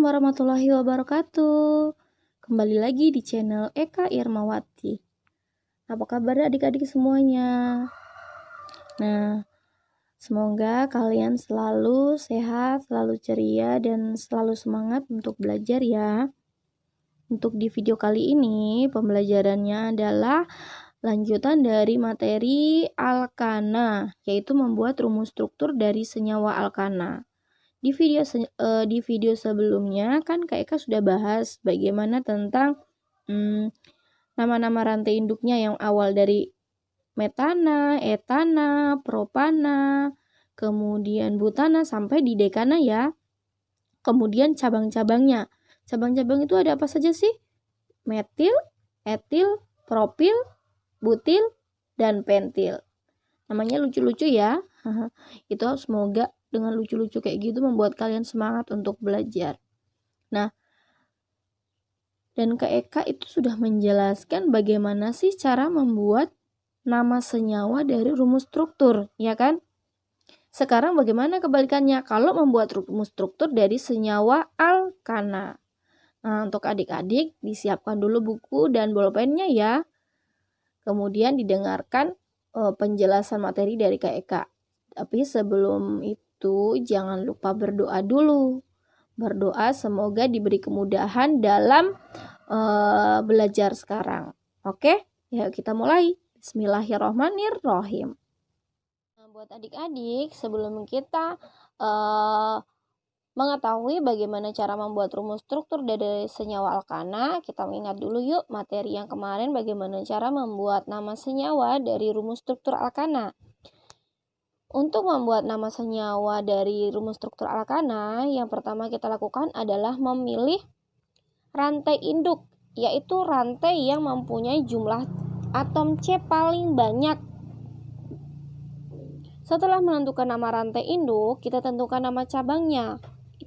warahmatullahi wabarakatuh. Kembali lagi di channel Eka Irmawati. Apa kabar adik-adik semuanya? Nah, semoga kalian selalu sehat, selalu ceria, dan selalu semangat untuk belajar ya. Untuk di video kali ini, pembelajarannya adalah lanjutan dari materi alkana, yaitu membuat rumus struktur dari senyawa alkana. Di video sebelumnya kan Kak Eka sudah bahas bagaimana tentang nama-nama rantai induknya yang awal dari metana, etana, propana, kemudian butana sampai di dekana ya. Kemudian cabang-cabangnya. Cabang-cabang itu ada apa saja sih? Metil, etil, propil, butil, dan pentil. Namanya lucu-lucu ya. Itu semoga dengan lucu-lucu kayak gitu membuat kalian semangat untuk belajar. Nah, dan Kak Eka itu sudah menjelaskan bagaimana sih cara membuat nama senyawa dari rumus struktur, ya kan? Sekarang bagaimana kebalikannya kalau membuat rumus struktur dari senyawa alkana? Nah, untuk adik-adik disiapkan dulu buku dan bolpennya ya. Kemudian didengarkan penjelasan materi dari Kak Eka. Tapi sebelum itu jangan lupa berdoa dulu. Berdoa semoga diberi kemudahan dalam belajar sekarang. Oke? Ya, kita mulai. Bismillahirrahmanirrahim. Nah, buat adik-adik, sebelum kita mengetahui bagaimana cara membuat rumus struktur dari senyawa alkana, kita mengingat dulu yuk materi yang kemarin bagaimana cara membuat nama senyawa dari rumus struktur alkana. Untuk membuat nama senyawa dari rumus struktur alkana, yang pertama kita lakukan adalah memilih rantai induk, yaitu rantai yang mempunyai jumlah atom C paling banyak. Setelah menentukan nama rantai induk, kita tentukan nama cabangnya,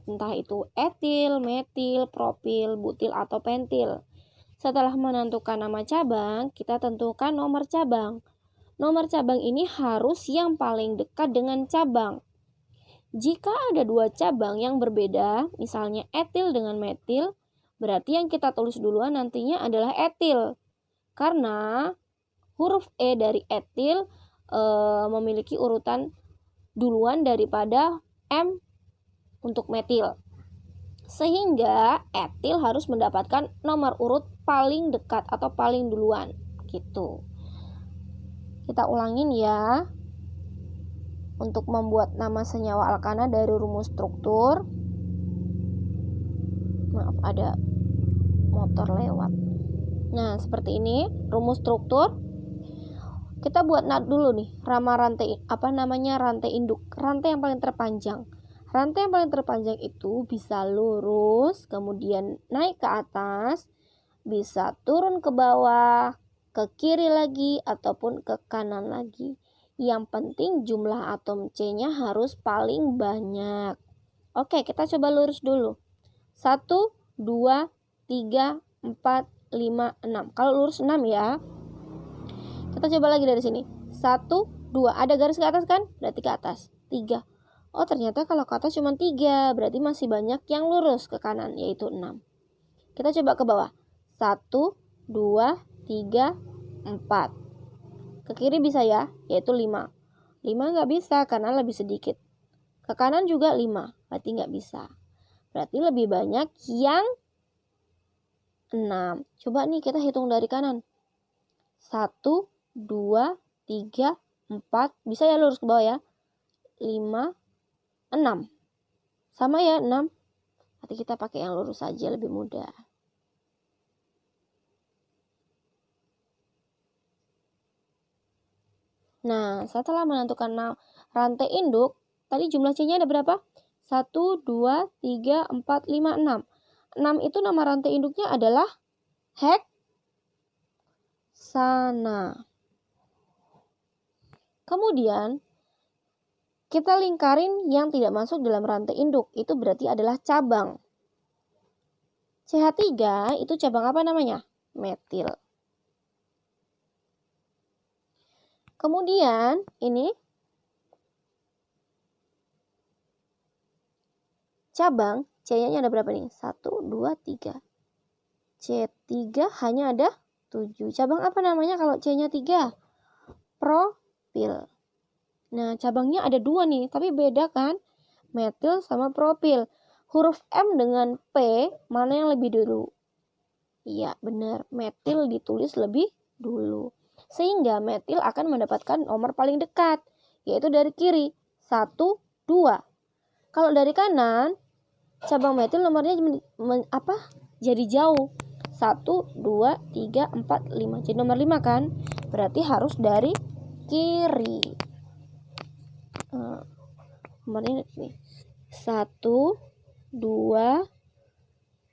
entah itu etil, metil, propil, butil, atau pentil. Setelah menentukan nama cabang, kita tentukan nomor cabang. Nomor cabang ini harus yang paling dekat dengan cabang. Jika ada dua cabang yang berbeda, misalnya etil dengan metil, berarti yang kita tulis duluan nantinya adalah etil. Karena huruf E dari etil memiliki urutan duluan daripada M untuk metil. Sehingga etil harus mendapatkan nomor urut paling dekat atau paling duluan. Gitu. Kita ulangin ya. Untuk membuat nama senyawa alkana dari rumus struktur. Maaf, ada motor lewat. Nah, seperti ini rumus struktur. Kita buat dulu nih, rantai induk, rantai yang paling terpanjang. Rantai yang paling terpanjang itu bisa lurus, kemudian naik ke atas, bisa turun ke bawah, ke kiri lagi, ataupun ke kanan lagi. Yang penting jumlah atom C-nya harus paling banyak. Oke, kita coba lurus dulu. 1, 2, 3, 4, 5, 6. Kalau lurus 6 ya. Kita coba lagi dari sini. 1, 2. Ada garis ke atas kan? Berarti ke atas. 3. Oh, ternyata kalau ke atas cuma 3. Berarti masih banyak yang lurus ke kanan, yaitu 6. Kita coba ke bawah. 1, 2, 3, 4. Ke kiri bisa ya, yaitu 5. 5 nggak bisa karena lebih sedikit. Ke kanan juga 5, berarti nggak bisa. Berarti lebih banyak yang 6. Coba nih kita hitung dari kanan. 1, 2, 3, 4. Bisa ya lurus ke bawah ya. 5, 6. Sama ya 6. Nanti kita pakai yang lurus saja lebih mudah. Nah, setelah menentukan rantai induk, tadi jumlah C-nya ada berapa? 1, 2, 3, 4, 5, 6. 6 itu nama rantai induknya adalah heksana. Kemudian, kita lingkarin yang tidak masuk dalam rantai induk. Itu berarti adalah cabang. CH3 itu cabang apa namanya? Metil. Kemudian, ini cabang, C-nya ada berapa nih? 1, 2, 3. C3 hanya ada 7. Cabang apa namanya kalau C-nya 3? Propil. Nah, cabangnya ada 2 nih, tapi beda kan? Metil sama propil. Huruf M dengan P, mana yang lebih dulu? Iya, benar. Metil ditulis lebih dulu. Sehingga metil akan mendapatkan nomor paling dekat, yaitu dari kiri. 1, 2. Kalau dari kanan, cabang metil nomornya jadi jauh. 1, 2, 3, 4, 5. Jadi nomor 5 kan? Berarti harus dari kiri. Nomornya nih. 1, 2,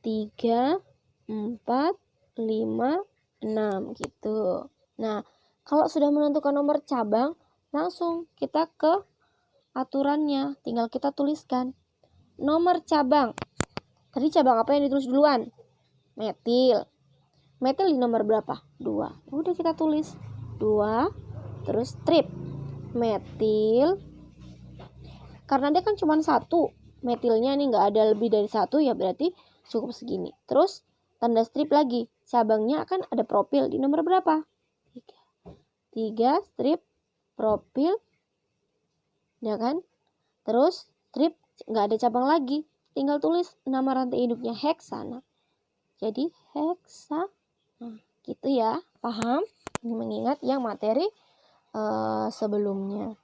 3, 4, 5, 6 gitu. Nah, kalau sudah menentukan nomor cabang, langsung kita ke aturannya. Tinggal kita tuliskan. Nomor cabang. Tadi cabang apa yang ditulis duluan? Metil. Metil di nomor berapa? 2. Udah kita tulis 2. Terus strip. Metil. Karena dia kan cuma 1. Metilnya ini nggak ada lebih dari 1, ya berarti cukup segini. Terus tanda strip lagi. Cabangnya akan ada propil di nomor berapa? 3 strip propil. Ya kan? Terus strip nggak ada cabang lagi. Tinggal tulis nama rantai induknya heksana. Jadi heksa. Nah, gitu ya. Paham? Ini mengingat yang materi sebelumnya.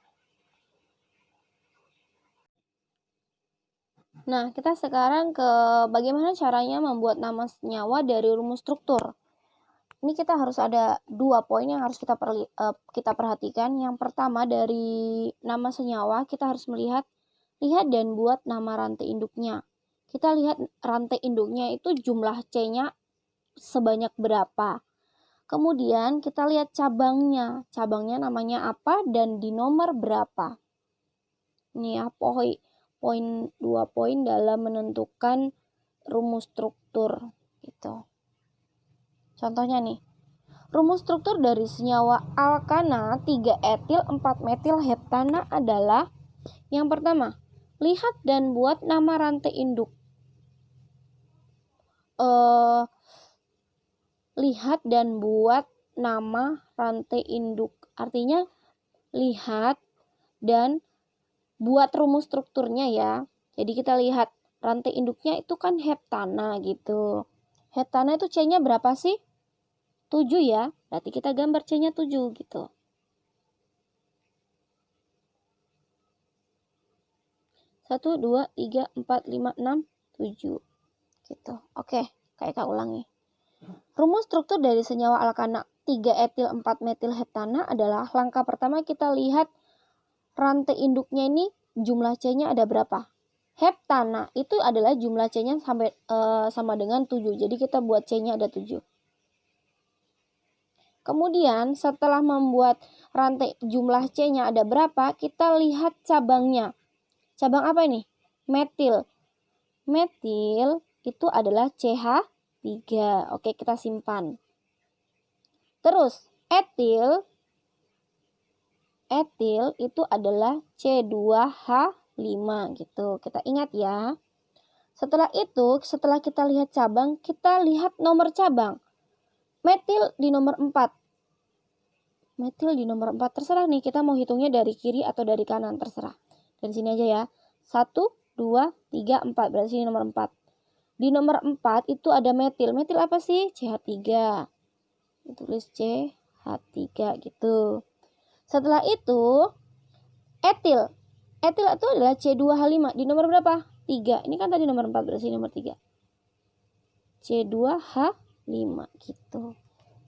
Nah, kita sekarang ke bagaimana caranya membuat nama senyawa dari rumus struktur. Ini kita harus ada 2 poin yang harus kita perhatikan. Yang pertama, dari nama senyawa kita harus lihat dan buat nama rantai induknya. Kita lihat rantai induknya itu jumlah C-nya sebanyak berapa. Kemudian kita lihat cabangnya. Cabangnya namanya apa dan di nomor berapa. Ini ya, poin 2 poin dalam menentukan rumus struktur gitu. Contohnya nih. Rumus struktur dari senyawa alkana 3 etil 4 metil heptana adalah yang pertama, lihat dan buat nama rantai induk. Lihat dan buat nama rantai induk. Artinya lihat dan buat rumus strukturnya ya. Jadi kita lihat rantai induknya itu kan heptana gitu. Heptana itu C-nya berapa sih? 7 ya. Berarti kita gambar C-nya 7 gitu. Satu, 2, 3, 4, 5, 6, 7 gitu. Oke, kita ulangi. Rumus struktur dari senyawa alkana 3 etil 4 metil heptana adalah langkah pertama kita lihat rantai induknya ini jumlah C-nya ada berapa. Heptana itu adalah jumlah C-nya sama dengan 7. Jadi kita buat C-nya ada 7. Kemudian setelah membuat rantai jumlah C-nya ada berapa, kita lihat cabangnya. Cabang apa ini? Metil. Metil itu adalah CH3. Oke, kita simpan. Terus etil itu adalah C2H5 gitu. Kita ingat ya. Setelah itu, setelah kita lihat cabang, kita lihat nomor cabang. Metil di nomor 4. Metil di nomor 4. Terserah nih, kita mau hitungnya dari kiri atau dari kanan. Terserah. Dari sini aja ya. 1, 2, 3, 4. Berarti sini nomor 4. Di nomor 4 itu ada metil. Metil apa sih? CH3. Tulis CH3 gitu. Setelah itu, etil. Etil itu adalah C2H5. Di nomor berapa? 3. Ini kan tadi nomor 4, berarti nomor 3. C2H5 gitu.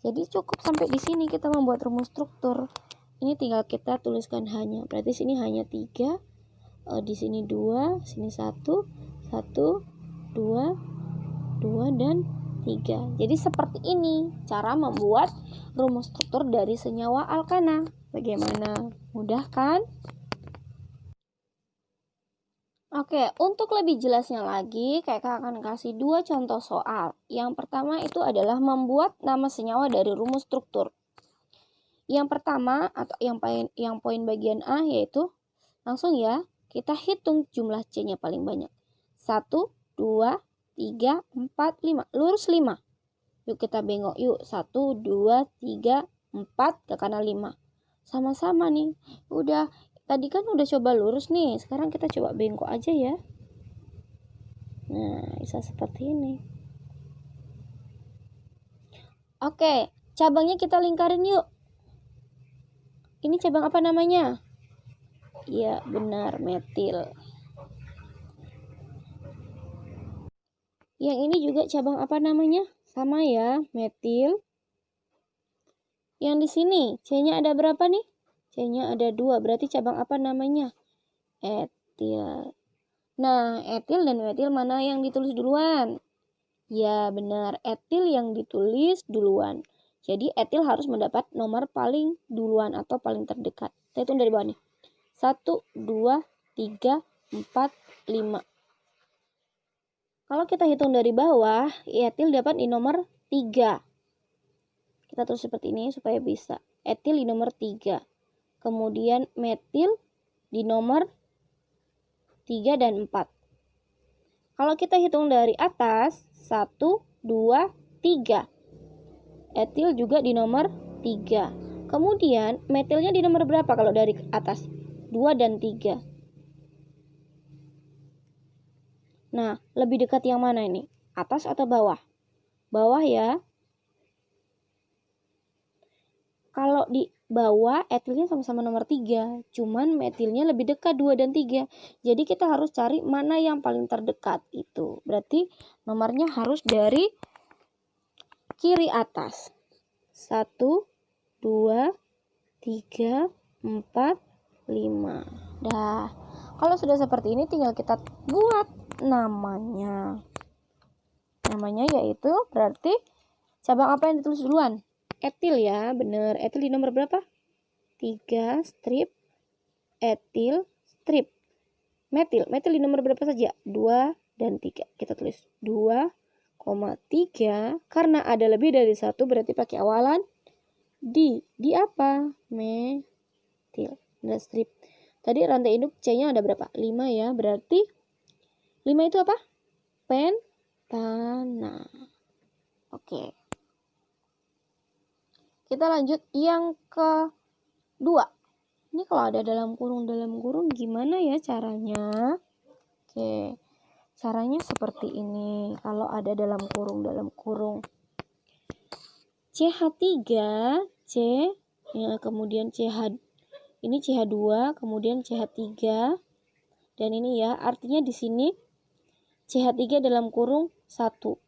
Jadi cukup sampai di sini kita membuat rumus struktur. Ini tinggal kita tuliskan hanya. Berarti sini hanya 3. Di sini 2, sini 1, 1, 2, 2 dan 3. Jadi seperti ini cara membuat rumus struktur dari senyawa alkana. Bagaimana? Mudah kan? Oke, untuk lebih jelasnya lagi, kakak akan kasih 2 contoh soal. Yang pertama itu adalah membuat nama senyawa dari rumus struktur. Yang pertama atau yang poin bagian A yaitu langsung ya, kita hitung jumlah C-nya paling banyak. 1, 2, 3, 4, 5. Lurus 5. Yuk kita bengok yuk. 1, 2, 3, 4 ke kanan 5. Sama-sama nih. Udah, tadi kan udah coba lurus nih. Sekarang kita coba bengkok aja ya. Nah, bisa seperti ini. Oke, cabangnya kita lingkarin yuk. Ini cabang apa namanya? Iya, benar, metil. Yang ini juga cabang apa namanya? Sama ya, metil. Yang di sini, C-nya ada berapa nih? C-nya ada 2, berarti cabang apa namanya? Etil. Nah, etil dan metil mana yang ditulis duluan? Ya, benar, etil yang ditulis duluan. Jadi, etil harus mendapat nomor paling duluan atau paling terdekat. Kita hitung dari bawah nih. 1, 2, 3, 4, 5. Kalau kita hitung dari bawah, etil dapat di nomor 3. Kita tulis seperti ini supaya bisa. Etil di nomor 3. Kemudian metil di nomor 3 dan 4. Kalau kita hitung dari atas, 1, 2, 3. Etil juga di nomor 3. Kemudian metilnya di nomor berapa kalau dari atas? 2 dan 3. Nah, lebih dekat yang mana ini? Atas atau bawah? Bawah ya. Kalau di bawah, etilnya sama-sama nomor 3. Cuman metilnya lebih dekat 2 dan 3. Jadi kita harus cari mana yang paling terdekat itu. Berarti nomornya harus dari kiri atas. 1, 2, 3, 4, 5. Dah. Kalau sudah seperti ini tinggal kita buat namanya. Namanya yaitu berarti cabang apa yang ditulis duluan? Etil ya, bener. Etil di nomor berapa? 3 strip. Etil strip. Metil di nomor berapa saja? 2 dan 3. Kita tulis 2,3. Karena ada lebih dari 1 berarti pakai awalan di. Di apa? Metil. Nah, strip. Tadi rantai induk C-nya ada berapa? 5 ya. Berarti 5 itu apa? Pentana. Oke. Kita lanjut yang kedua. Ini kalau ada dalam kurung gimana ya caranya? Oke. Caranya seperti ini. Kalau ada dalam kurung. CH3, C, ya, kemudian CH, ini CH2, kemudian CH3. Dan ini ya, artinya di sini CH3 dalam kurung 1.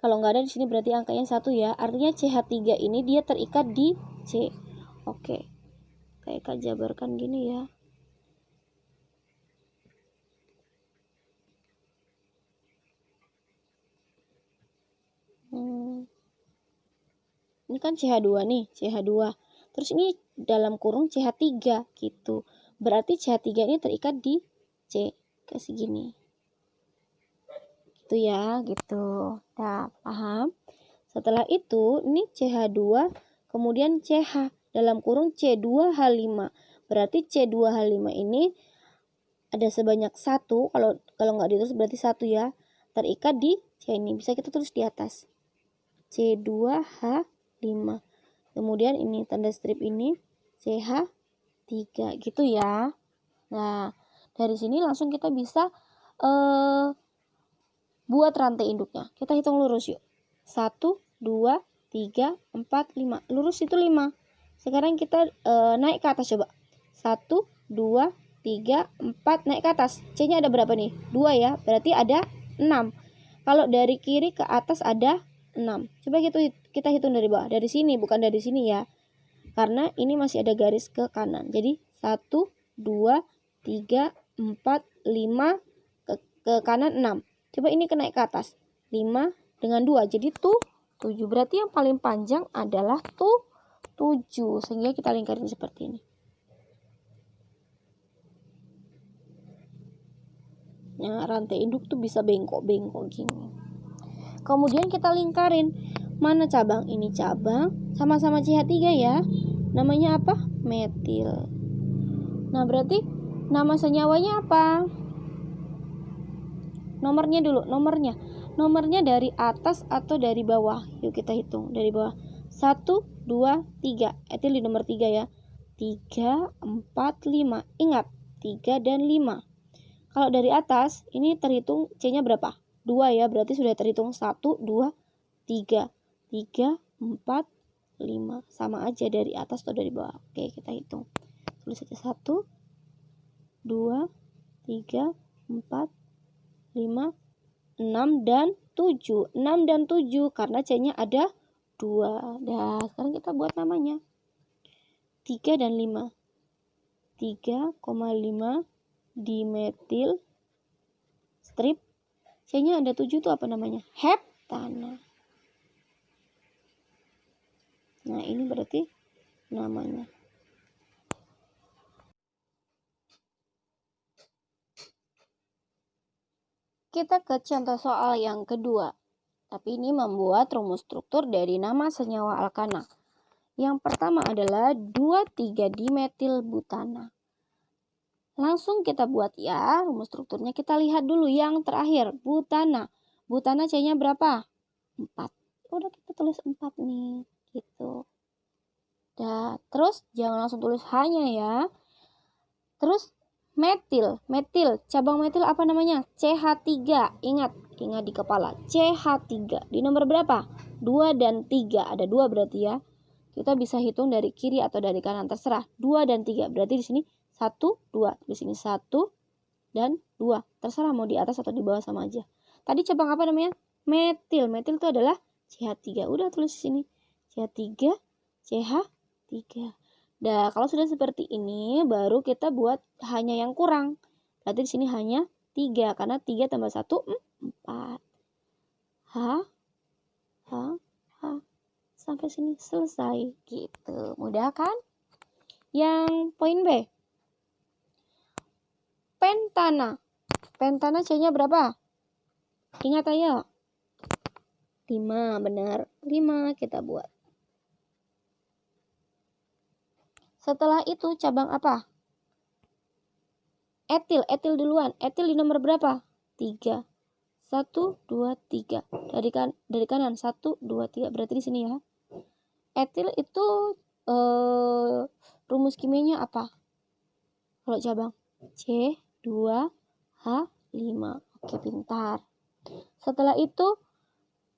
Kalau nggak ada di sini berarti angkanya 1 ya. Artinya CH3 ini dia terikat di C. Oke. Kayak Kak jabarkan gini ya. Ini kan CH2 nih, CH2. Terus ini dalam kurung CH3 gitu. Berarti CH3 ini terikat di C. Kayak segini. Gitu ya, gitu. Nah, paham? Setelah itu, ini CH2, kemudian CH dalam kurung C2H5. Berarti C2H5 ini ada sebanyak 1, kalau nggak ditulis berarti 1 ya. Terikat di C ini. Bisa kita tulis di atas. C2H5. Kemudian ini tanda strip ini CH3 gitu ya. Nah, dari sini langsung kita bisa buat rantai induknya. Kita hitung lurus yuk. 1, 2, 3, 4, 5. Lurus itu 5. Sekarang kita naik ke atas coba. 1, 2, 3, 4. Naik ke atas. C-nya ada berapa nih? 2 ya. Berarti ada 6. Kalau dari kiri ke atas ada 6. Coba kita hitung dari bawah. Dari sini, bukan dari sini ya. Karena ini masih ada garis ke kanan. Jadi 1, 2, 3, 4, 5. Ke kanan 6. Coba ini naik ke atas. 5 dengan 2. Jadi 7. Berarti yang paling panjang adalah 7. Sehingga kita lingkarin seperti ini. Nah, rantai induk tuh bisa bengkok-bengkok gini. Kemudian kita lingkarin. Mana cabang? Ini cabang. Sama-sama CH3 ya. Namanya apa? Metil. Nah, berarti nama senyawanya apa? Nomornya dulu, nomornya dari atas atau dari bawah? Yuk kita hitung dari bawah. 1, 2, 3. Etil di nomor 3 ya. 3, 4, 5. Ingat, 3 dan 5. Kalau dari atas, ini terhitung C-nya berapa? 2 ya, berarti sudah terhitung 1, 2, 3. 3, 4, 5. Sama aja dari atas atau dari bawah. Oke, kita hitung. Tulis saja 1, 2, 3, 4, 5, 6 dan 7. 6 dan 7 karena C-nya ada 2. Nah, sekarang kita buat namanya. 3 dan 5. 3,5 dimetil strip. C-nya ada 7 itu apa namanya? Heptana. Nah, ini berarti namanya. Kita ke contoh soal yang kedua. Tapi ini membuat rumus struktur dari nama senyawa alkana. Yang pertama adalah 2,3-dimetil butana. Langsung kita buat ya rumus strukturnya. Kita lihat dulu yang terakhir, butana. Butana C-nya berapa? 4. Udah kita tulis 4 nih, gitu. Nah, terus jangan langsung tulis hanya ya. Terus metil, cabang metil apa namanya? CH3. Ingat di kepala. CH3 di nomor berapa? 2 dan 3. Ada 2 berarti ya. Kita bisa hitung dari kiri atau dari kanan, terserah. 2 dan 3. Berarti di sini 1, 2. Di sini 1 dan 2. Terserah mau di atas atau di bawah sama aja. Tadi cabang apa namanya? Metil. Metil itu adalah CH3. Udah tulis di sini. CH3, CH3. Nah, kalau sudah seperti ini, baru kita buat hanya yang kurang. Berarti di sini hanya 3, karena 3 tambah 1, 4. H. Sampai sini selesai. Gitu. Mudah kan? Yang poin B. Pentana. Pentana C-nya berapa? Ingat ayo. 5, benar. 5 kita buat. Setelah itu cabang apa? Etil duluan. Etil di nomor berapa? 3. 1, 2, 3. Dari kanan 1, 2, 3. Berarti di sini ya. Etil itu rumus kimianya apa? Kalau cabang C2H5. Oke, pintar. Setelah itu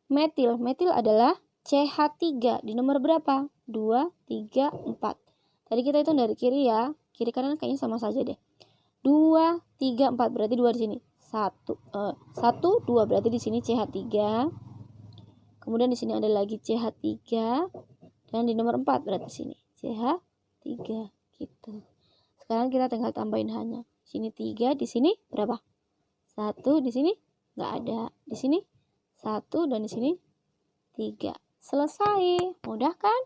metil. Metil adalah CH3 di nomor berapa? 2, 3, 4. Tadi kita hitung dari kiri ya. Kiri kanan kayaknya sama saja deh. 2, 3, 4. Berarti 2 di sini. 1, 2. Berarti di sini CH3. Kemudian di sini ada lagi CH3. Dan di nomor 4 berarti sini CH3 gitu. Sekarang kita tinggal tambahin hanya. Sini 3, di sini berapa? 1, di sini nggak ada. Di sini 1 dan di sini 3. Selesai. Mudah kan?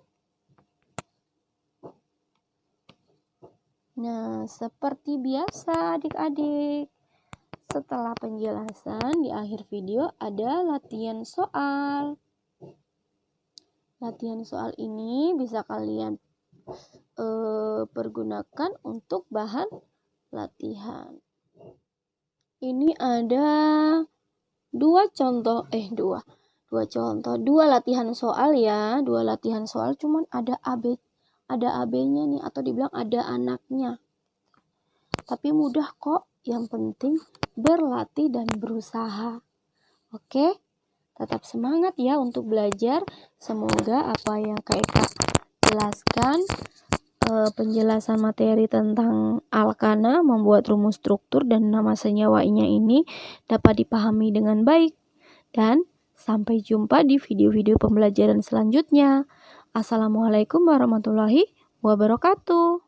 Nah, seperti biasa adik-adik. Setelah penjelasan di akhir video ada latihan soal. Latihan soal ini bisa kalian pergunakan untuk bahan latihan. Ini ada dua latihan soal ya. 2 latihan soal, cuman ada AB-nya nih, atau dibilang ada anaknya. Tapi mudah kok, yang penting berlatih dan berusaha. Oke? Tetap semangat ya untuk belajar. Semoga apa yang Kak Eka jelaskan, penjelasan materi tentang alkana, membuat rumus struktur dan nama senyawanya ini dapat dipahami dengan baik. Dan sampai jumpa di video-video pembelajaran selanjutnya. Assalamualaikum warahmatullahi wabarakatuh.